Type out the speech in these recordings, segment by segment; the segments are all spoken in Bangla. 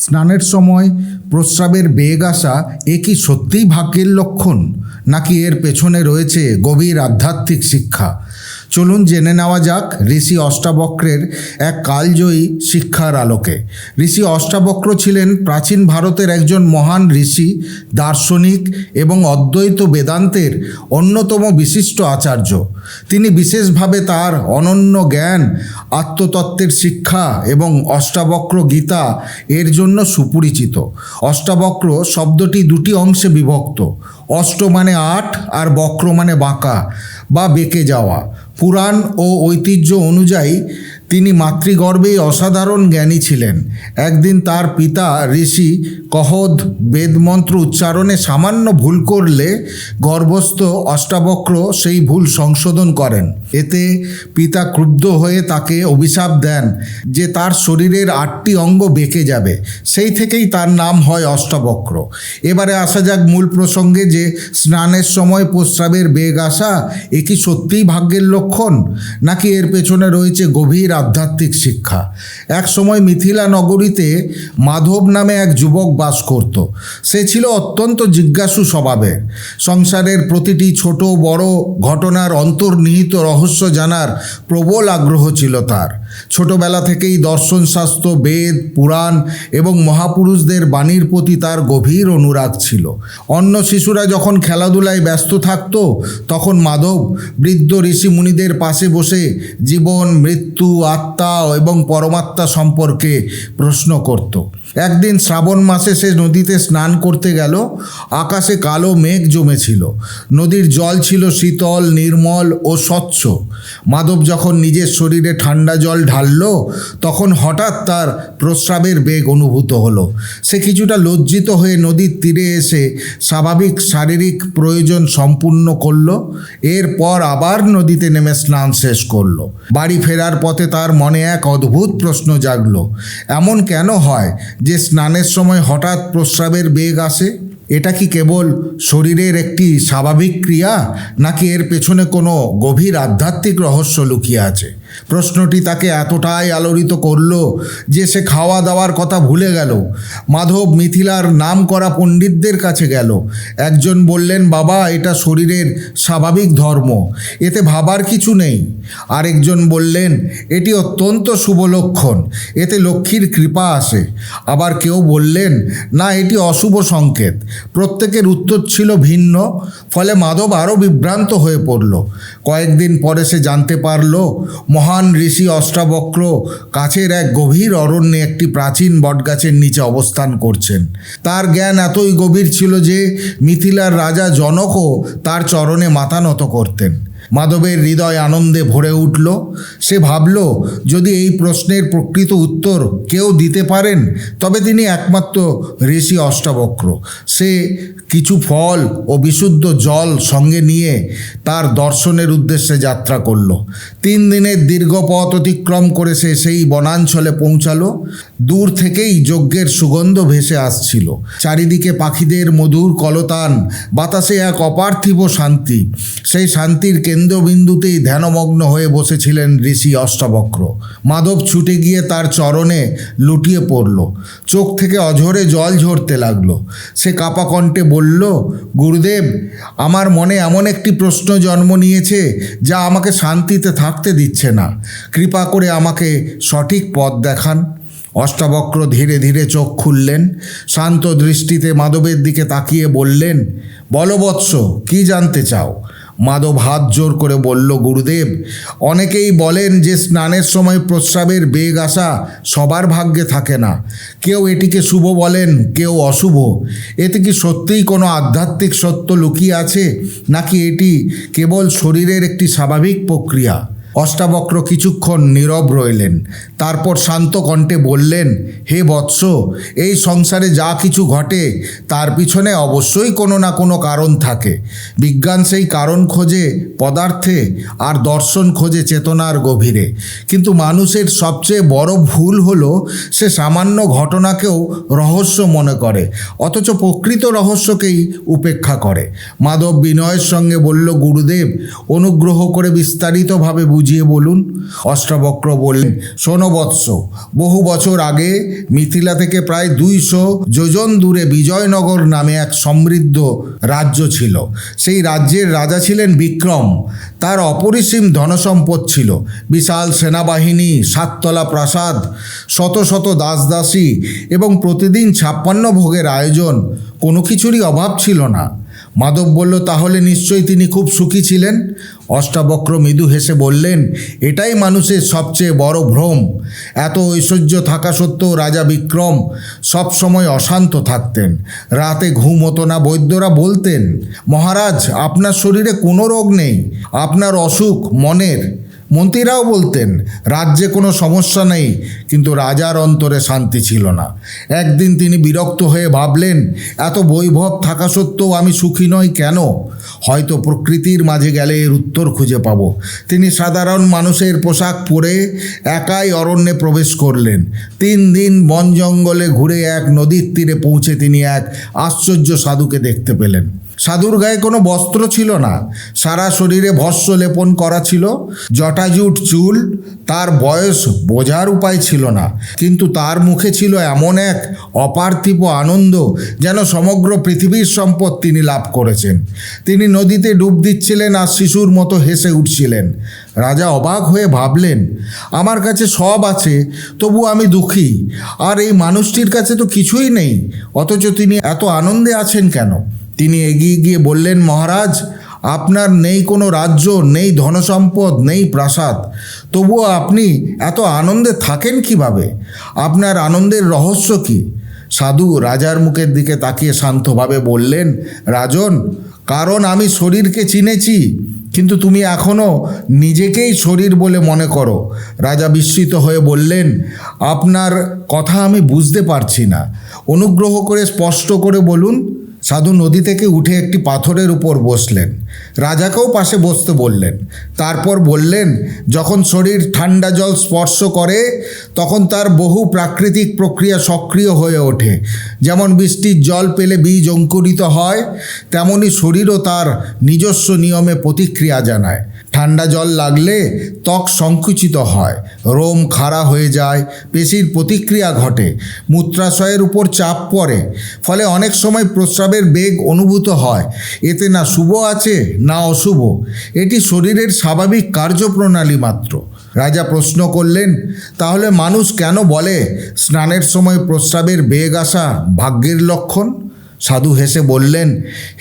স্নানের সময় প্রস্রাবের বেগ আসা এ কি সত্যিই ভাগ্যের লক্ষণ, নাকি এর পেছনে রয়েছে গভীর আধ্যাত্মিক শিক্ষা? চলুন জেনে নেওয়া যাক ঋষি অষ্টাবক্রের এক কালজয়ী শিক্ষার আলোকে। ঋষি অষ্টাবক্র ছিলেন প্রাচীন ভারতের একজন মহান ঋষি, দার্শনিক এবং অদ্বৈত বেদান্তের অন্যতম বিশিষ্ট আচার্য। তিনি বিশেষভাবে তার অনন্য জ্ঞান, আত্মতত্ত্বের শিক্ষা এবং অষ্টাবক্র গীতা এর জন্য সুপরিচিত। অষ্টাবক্র শব্দটি দুটি অংশে বিভক্ত। অষ্ট মানে ৮ আর বক্র মানে বাঁকা বা বেঁকে যাওয়া। পুরাণ ও ঐতিহ্য অনুযায়ী তিনি মাতৃগর্ভেই অসাধারণ জ্ঞানী ছিলেন। একদিন তার পিতা ঋষি কহদ বেদমন্ত্র উচ্চারণে সামান্য ভুল করলে গর্ভস্থ অষ্টাবক্র সেই ভুল সংশোধন করেন। এতে পিতা ক্রুদ্ধ হয়ে তাকে অভিশাপ দেন যে তার শরীরের ৮টি অঙ্গ বেঁকে যাবে। সেই থেকেই তার নাম হয় অষ্টাবক্র। এবারে আসা যাক মূল প্রসঙ্গে, যে স্নানের সময় প্রস্রাবের বেগ আসা এ কি সত্যিই ভাগ্যের লক্ষণ, নাকি এর পেছনে রয়েছে গভীর আধ্যাত্মিক শিক্ষা? এক সময় মিথিলা নগরীতে মাধব নামে এক যুবক বাস করত। সে ছিল অত্যন্ত জিজ্ঞাসু স্বভাবের। সংসারের প্রতিটি ছোট বড় ঘটনার অন্তর্নিহিত রহস্য জানার প্রবল আগ্রহ ছিল তার। ছোটবেলা থেকেই দর্শনশাস্ত্র, বেদ, পুরাণ এবং মহাপুরুষদের বাণীর প্রতি তার গভীর অনুরাগ ছিল। অন্য শিশুরা যখন খেলাধুলায় ব্যস্ত থাকত, তখন মাধব বৃদ্ধ ঋষি মুনিদের পাশে বসে জীবন, মৃত্যু, আত্মা এবং পরমাত্মা সম্পর্কে প্রশ্ন করত। একদিন শ্রাবণ মাসে সে নদীতে স্নান করতে গেল। আকাশে কালো মেঘ জমেছিল। নদীর জল ছিল শীতল, নির্মল ও স্বচ্ছ। মাধব যখন নিজের শরীরে ঠান্ডা জল ঢালল, তখন হঠাৎ তার প্রস্রাবের বেগ অনুভূত হলো। সে কিছুটা লজ্জিত হয়ে নদীর তীরে এসে স্বাভাবিক শারীরিক প্রয়োজন সম্পূর্ণ করল। এরপর আবার নদীতে নেমে স্নান শেষ করল। বাড়ি ফেরার পথে তার মনে এক অদ্ভুত প্রশ্ন জাগল। এমন কেন হয় যে স্নানের সময় হঠাৎ প্রস্রাবের বেগ আসে? এটা কি কেবল শরীরের একটি স্বাভাবিক ক্রিয়া, নাকি এর পেছনে কোনো গভীর আধ্যাত্মিক রহস্য লুকিয়ে আছে? প্রশ্নটি তাকে এতটাই আলোড়িত করল যে সে খাওয়া দাওয়ার কথা ভুলে গেল। মাধব মিথিলার নাম করা পণ্ডিতদের কাছে গেল। একজন বললেন, বাবা, এটা শরীরের স্বাভাবিক ধর্ম, এতে ভাবার কিছু নেই। আরেকজন বললেন, এটি অত্যন্ত শুভ লক্ষণ, এতে লক্ষ্মীর কৃপা আসে। আবার কেউ বললেন, না, এটি অশুভ সংকেত। প্রত্যেকের উত্তর ছিল ভিন্ন। ফলে মাধব আরও বিভ্রান্ত হয়ে পড়ল। কয়েকদিন পরে সে জানতে পারল মহান ঋষি অষ্টাবক্র কাছের এক গভীর অরণ্যে একটি প্রাচীন বটগাছের নিচে অবস্থান করছেন। তার জ্ঞান এতই গভীর ছিল যে মিথিলার রাজা জনকও তার চরণে মাথা নত করতেন। মাধবের হৃদয় আনন্দে ভরে উঠল। সে ভাবল, যদি এই প্রশ্নের প্রকৃত উত্তর কেউ দিতে পারেন, তবে তিনি একমাত্র ঋষি অষ্টাবক্র। সে কিছু ফল ও বিশুদ্ধ জল সঙ্গে নিয়ে তার দর্শনের উদ্দেশ্যে যাত্রা করল। 3 দিনের দীর্ঘ পথ অতিক্রম করে সে সেই বনাঞ্চলে পৌঁছালো। দূর থেকেই যজ্ঞের সুগন্ধ ভেসে আসছিল। চারিদিকে পাখিদের মধুর কলতান, বাতাসে এক অপার্থিব শান্তি। সেই শান্তির কেন্দ্রবিন্দুতেই ধ্যানমগ্ন হয়ে বসেছিলেন ঋষি অষ্টাবক্র। মাধব ছুটে গিয়ে তার চরণে লুটিয়ে পড়ল। চোখ থেকে অঝরে জল ঝরতে লাগলো। সে কাঁপা কণ্ঠে বলল, গুরুদেব, আমার মনে এমন একটি প্রশ্ন জন্ম নিয়েছে যা আমাকে শান্তিতে থাকতে দিচ্ছে না। কৃপা করে আমাকে সঠিক পথ দেখান। অষ্টাবক্র ধীরে ধীরে চোখ খুললেন। শান্ত দৃষ্টিতে মাধবের দিকে তাকিয়ে বললেন, বলো বৎস, কি জানতে চাও? মাধব হাত জোর করে বলল, গুরুদেব, অনেকেই বলেন যে স্নানের সময় প্রস্রাবের বেগ আসা সবার ভাগ্যে থাকে না। কেউ এটিকে শুভ বলেন, কেউ অশুভ। এতে কি সত্যিই কোনো আধ্যাত্মিক সত্য লুকিয়ে আছে, নাকি এটি কেবল শরীরের একটি স্বাভাবিক প্রক্রিয়া? অষ্টাবক্র কিছুক্ষণ নীরব রইলেন। তারপর শান্ত কণ্ঠে বললেন, হে বৎস, এই সংসারে যা কিছু ঘটে তার পিছনে অবশ্যই কোনো না কোনো কারণ থাকে। বিজ্ঞান সেই কারণ খোঁজে পদার্থে, আর দর্শন খোঁজে চেতনার গভীরে। কিন্তু মানুষের সবচেয়ে বড় ভুল হলো সে সামান্য ঘটনাকেও রহস্য মনে করে, অথচ প্রকৃত রহস্যকেই উপেক্ষা করে। মাধব বিনয়ের সঙ্গে বলল, গুরুদেব, অনুগ্রহ করে বিস্তারিতভাবে বুঝিয়ে বলুন। অষ্টাবক্র বললেন, শোনো বৎস, বহু বছর আগে মিথিলা থেকে প্রায় 200 যোজন দূরে বিজয়নগর নামে এক সমৃদ্ধ রাজ্য ছিল। সেই রাজ্যের রাজা ছিলেন বিক্রম। তার অপরিসীম ধনসম্পদ ছিল, বিশাল সেনাবাহিনী, 7তলা প্রাসাদ, শত শত দাসদাসী এবং প্রতিদিন 56 ভোগের আয়োজন। কোনো কিছুরই অভাব ছিল না। মাধব বলল, তাহলে নিশ্চয়ই তিনি খুব সুখী ছিলেন? অষ্টাবক্র মৃদু হেসে বললেন, এটাই মানুষের সবচেয়ে বড় ভ্রম। এত ঐশ্বর্য থাকা সত্ত্বেও রাজা বিক্রম সবসময় অশান্ত থাকতেন। রাতে ঘুম হতো না। বৈদ্যরা বলতেন, মহারাজ, আপনার শরীরে কোনো রোগ নেই, আপনার অসুখ মনের। মন্ত্রীরাও বলতেন, রাজ্যে কোনো সমস্যা নেই, কিন্তু রাজার অন্তরে শান্তি ছিল না। একদিন তিনি বিরক্ত হয়ে ভাবলেন, এত বৈভব থাকা সত্ত্বেও আমি সুখী নই কেন? হয়তো প্রকৃতির মাঝে গেলে এর উত্তর খুঁজে পাব। তিনি সাধারণ মানুষের পোশাক পরে একাই অরণ্যে প্রবেশ করলেন। 3 দিন বন জঙ্গলে ঘুরে এক নদীর তীরে পৌঁছে তিনি এক আশ্চর্য সাধুকে দেখতে পেলেন। সাধুর গায়ে কোনো বস্ত্র ছিল না, সারা শরীরে ভস্ম লেপন করা ছিল, জটাজুট চুল। তার বয়স বোঝার উপায় ছিল না, কিন্তু তার মুখে ছিল এমন এক অপার্থিব আনন্দ, যেন সমগ্র পৃথিবীর সম্পদ তিনি লাভ করেছেন। তিনি নদীতে ডুব দিচ্ছিলেন আর শিশুর মতো হেসে উঠছিলেন। রাজা অবাক হয়ে ভাবলেন, আমার কাছে সব আছে, তবু আমি দুঃখী, আর এই মানুষটির কাছে তো কিছুই নেই, অথচ তিনি এত আনন্দে আছেন কেন? তিনি এগিয়ে গিয়ে বললেন, মহারাজ, আপনার নেই কোনো রাজ্য, নেই ধনসম্পদ, নেই প্রাসাদ, তবুও আপনি এত আনন্দে থাকেন কিভাবে? আপনার আনন্দের রহস্য কী? সাধু রাজার মুখের দিকে তাকিয়ে শান্তভাবে বললেন, রাজন, কারণ আমি শরীরকে চিনেছি, কিন্তু তুমি এখনও নিজেকেই শরীর বলে মনে করো। রাজা বিস্মিত হয়ে বললেন, আপনার কথা আমি বুঝতে পারছি না, অনুগ্রহ করে স্পষ্ট করে বলুন। সাধু নদী থেকে উঠে একটি পাথরের উপর বসলেন। রাজাকেও পাশে বসতে বললেন। তারপর বললেন, যখন শরীর ঠান্ডা জল স্পর্শ করে তখন তার বহু প্রাকৃতিক প্রক্রিয়া সক্রিয় হয়ে ওঠে। যেমন বৃষ্টির জল পেলে বীজ অঙ্কুরিত হয়, তেমনি শরীরও তার নিজস্ব নিয়মে প্রতিক্রিয়া জানায়। ঠান্ডা জল লাগলে ত্বক সংকুচিত হয়, রোম খাড়া হয়ে যায়, পেশির প্রতিক্রিয়া ঘটে, মূত্রাশয়ের উপর চাপ পড়ে, ফলে অনেক সময় প্রস্রাবের বেগ অনুভূত হয়। এতে না শুভ আছে না অশুভ, এটি শরীরের স্বাভাবিক কার্যপ্রণালী মাত্র। রাজা প্রশ্ন করলেন, তাহলে মানুষ কেন বলে স্নানের সময় প্রস্রাবের বেগ আসা ভাগ্যের লক্ষণ? সাধু হেসে বললেন,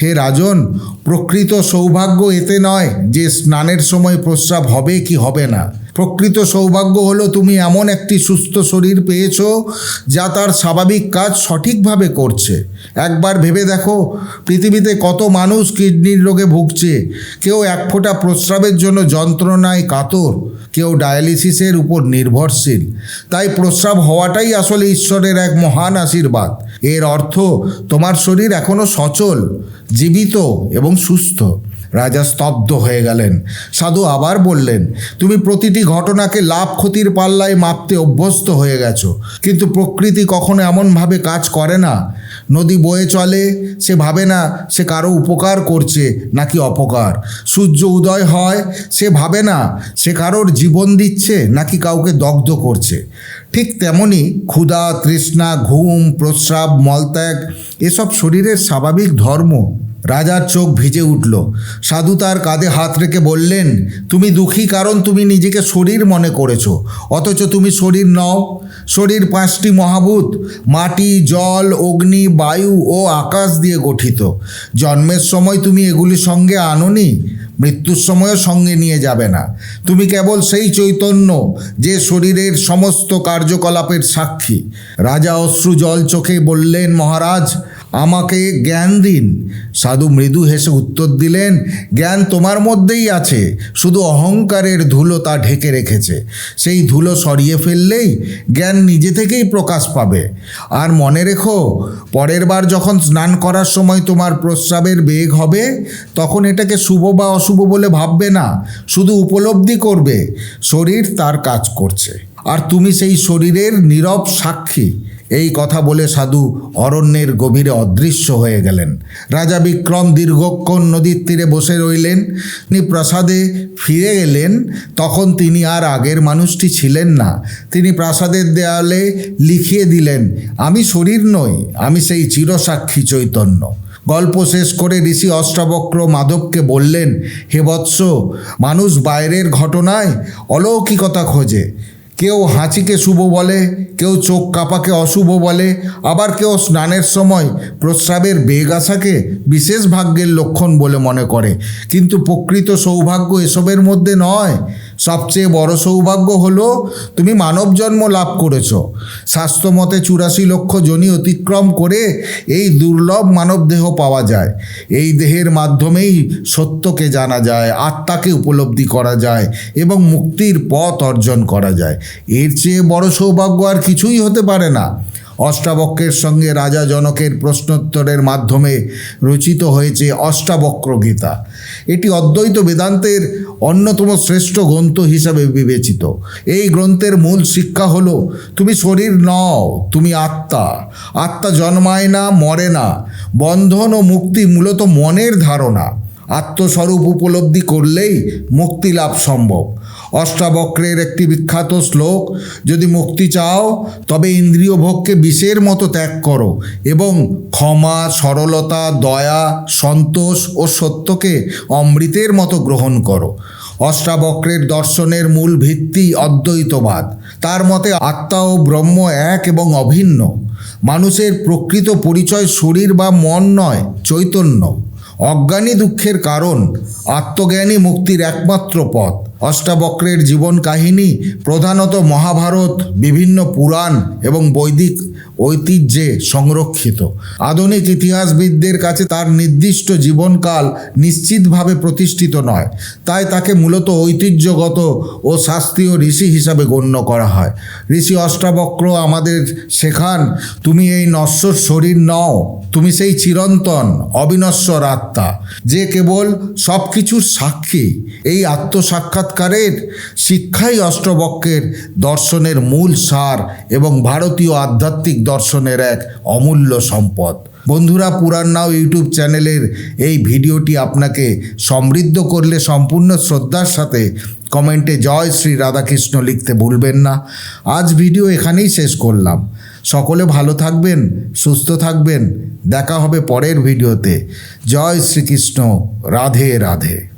হে রাজন, প্রকৃত সৌভাগ্য এতে নয় যে স্নানের সময় প্রস্রাব হবে কি হবে না। প্রকৃত সৌভাগ্য হলো তুমি এমন একটি সুস্থ শরীর পেয়েছো যা তার স্বাভাবিক কাজ সঠিকভাবে করছে। একবার ভেবে দেখো, পৃথিবীতে কত মানুষ কিডনির রোগে ভুগছে, কেউ 1 ফোঁটা প্রস্রাবের জন্য যন্ত্রণায় কাতর, কেউ ডায়ালিসিসের উপর নির্ভরশীল। তাই প্রস্রাব হওয়াটাই আসলে ঈশ্বরের এক মহান আশীর্বাদ। এর অর্থ তোমার শরীর এখনও সচল, জীবিত এবং সুস্থ। রাজা স্তব্ধ হয়ে গেলেন। সাধু আবার বললেন, তুমি প্রতিটি ঘটনাকে লাভ ক্ষতির পাল্লায় মাপতে অভ্যস্ত হয়ে গেছো, কিন্তু প্রকৃতি কখনো এমনভাবে কাজ করে না। নদী বয়ে চলে, সে ভাবে না সে কারো উপকার করছে নাকি অপকার। সূর্য উদয় হয়, সে ভাবে না সে কারোর জীবন দিচ্ছে নাকি কাউকে দগ্ধ করছে। ঠিক তেমনি ক্ষুধা, তৃষ্ণা, ঘুম, প্রস্রাব, মলত্যাগ এসব শরীরের স্বাভাবিক ধর্ম। রাজার চোখ ভিজে উঠল। সাধু তার কাঁধে হাত রেখে বললেন, তুমি দুঃখী কারণ তুমি নিজেকে শরীর মনে করেছো, অথচ তুমি শরীর নও। শরীর 5টি মহাভূত, মাটি, জল, অগ্নি, বায়ু ও আকাশ দিয়ে গঠিত। জন্মের সময় তুমি এগুলির সঙ্গে আনোনি, মৃত্যুর সময়ও সঙ্গে নিয়ে যাবে না। তুমি কেবল সেই চৈতন্য যে শরীরের সমস্ত কার্যকলাপের সাক্ষী। রাজা অশ্রু জল চোখে বললেন, মহারাজ, আমাকে জ্ঞান দিন। সাধু মৃদু হেসে উত্তর দিলেন, জ্ঞান তোমার মধ্যেই আছে, শুধু অহংকারের ধুলো তা ঢেকে রেখেছে। সেই ধুলো সরিয়ে ফেললেই জ্ঞান নিজে থেকেই প্রকাশ পাবে। আর মনে রেখো, পরের বার যখন স্নান করার সময় তোমার প্রস্রাবের বেগ হবে, তখন এটাকে শুভ বা অশুভ বলে ভাববে না, শুধু উপলব্ধি করবে শরীর তার কাজ করছে, আর তুমি সেই শরীরের নীরব সাক্ষী। এই কথা বলে সাধু অরণ্যের গভীরে অদৃশ্য হয়ে গেলেন। রাজা বিক্রম দীর্ঘক্ষণ নদীর তীরে বসে রইলেন। তিনি প্রাসাদে ফিরে এলেন। তখন তিনি আর আগের মানুষটি ছিলেন না। তিনি প্রাসাদের দেয়ালে লিখিয়ে দিলেন, আমি শরীর নই, আমি সেই চিরসাক্ষী চৈতন্য। গল্প শেষ করে ঋষি অষ্টাবক্র মাধবকে বললেন, হে বৎস, মানুষ বাইরের ঘটনায় অলৌকিকতা খোঁজে। কেউ হাঁচিকে শুভ বলে, কেউ চোখ কাপাকে অশুভ বলে, আবার কেউ স্নানের সময় প্রস্রাবের বেগ আসাকে বিশেষ ভাগ্যের লক্ষণ বলে মনে করে। কিন্তু প্রকৃত সৌভাগ্য এসবের মধ্যে নয়। সবচেয়ে বড় সৌভাগ্য হলো তুমি মানব জন্ম লাভ করেছ। শাস্ত্রমতে 84 লক্ষ যোনি অতিক্রম করে এই দুর্লভ মানব দেহ পাওয়া যায়। এই দেহের মাধ্যমেই সত্যকে জানা যায়, আত্মাকে উপলব্ধি করা যায় এবং মুক্তির পথ অর্জন করা যায়। এর চেয়ে বড় সৌভাগ্য আর কিছুই হতে পারে না। অষ্টাবক্রের সঙ্গে রাজা জনকের প্রশ্নোত্তরের মাধ্যমে রচিত হয়েছে অষ্টাবক্র গীতা। এটি অদ্বৈত বেদান্তের অন্যতম শ্রেষ্ঠ গ্রন্থ হিসাবে বিবেচিত। এই গ্রন্থের মূল শিক্ষা হলো, তুমি শরীর নও, তুমি আত্মা। আত্মা জন্মায় না, মরে না। বন্ধন ও মুক্তি মূলত মনের ধারণা। আত্মস্বরূপ উপলব্ধি করলেই মুক্তি লাভ সম্ভব। অষ্টাবক্রের একটি বিখ্যাত শ্লোক, যদি মুক্তি চাও তবে ইন্দ্রিয় ভোগকে বিষের মতো ত্যাগ করো এবং ক্ষমা, সরলতা, দয়া, সন্তোষ ও সত্যকে অমৃতের মতো গ্রহণ করো। অষ্টাবক্রের দর্শনের মূল ভিত্তি অদ্বৈতবাদ। তার মতে আত্মা ও ব্রহ্ম এক এবং অভিন্ন। মানুষের প্রকৃত পরিচয় শরীর বা মন নয়, চৈতন্য। অজ্ঞানী দুঃখের কারণ, আত্মজ্ঞানী মুক্তির একমাত্র পথ। অষ্টাবক্রের জীবন কাহিনী প্রধানত মহাভারত, বিভিন্ন পুরাণ এবং বৈদিক ঐতিহ্যে সংরক্ষিত। আধুনিক ইতিহাসবিদদের কাছে তার নির্দিষ্ট জীবনকাল নিশ্চিতভাবে প্রতিষ্ঠিত নয়, তাই তাকে মূলত ঐতিহ্যগত ও শাস্ত্রীয় ঋষি হিসাবে গণ্য করা হয়। ঋষি অষ্টাবক্র আমাদের শেখান, তুমি এই নশ্বর শরীর নও, তুমি সেই চিরন্তন অবিনশ্বর আত্মা, যে কেবল সব কিছুর সাক্ষী। এই আত্মসাক্ষাৎকারের শিক্ষাই অষ্টাবক্রের দর্শনের মূল সার এবং ভারতীয় আধ্যাত্মিক দর্শনের এক অমূল্য সম্পদ। বন্ধুরা, পুরাণ নাও ইউটিউব চ্যানেলের এই ভিডিওটি আপনাকে সমৃদ্ধ করলে সম্পূর্ণ শ্রদ্ধার সাথে কমেন্টে জয় শ্রী রাধাকৃষ্ণ লিখতে ভুলবেন না। আজ ভিডিও এখানেই শেষ করলাম। সকলে ভালো থাকবেন, সুস্থ থাকবেন। দেখা হবে পরের ভিডিওতে। জয় শ্রীকৃষ্ণ। রাধে রাধে।